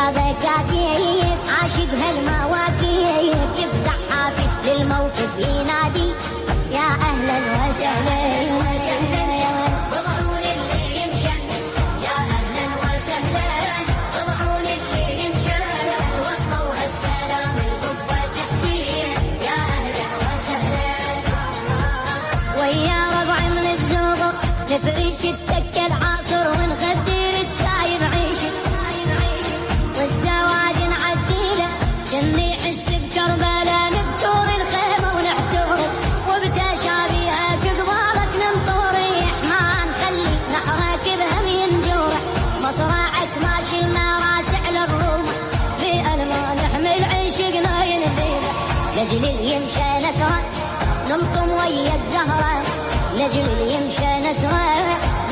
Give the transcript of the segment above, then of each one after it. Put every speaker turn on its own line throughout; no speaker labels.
يا ذكاكيب عاشق هالمواكب يفزع حافي للموقف ينادي يا أهلا وسهلا بضعون اللي يمشى يا أهلا وسهلا بضعون اللي يمشى وصلوا هالسلام القبة تحسين يا أهلا وسهلا ويا ربع من الزغر نفرش التكة العاصر ونغدر الشاي بعيشك والزواج نعديله جني حس بكربلاء نبتور الخيمة ونحتور وبتشابيهك قبالك ننطر ما نخلي نحرك بهم ينجرح مصراعك ما شلنا راس على الروم في ألمان نحمل عشقنا ينبيح لجل يمشى نسرة نلطم ويا الزهرة لجل يمشى نسرة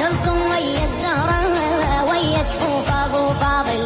نلطم ويا الزهرة ويا جفوف أبو فاضل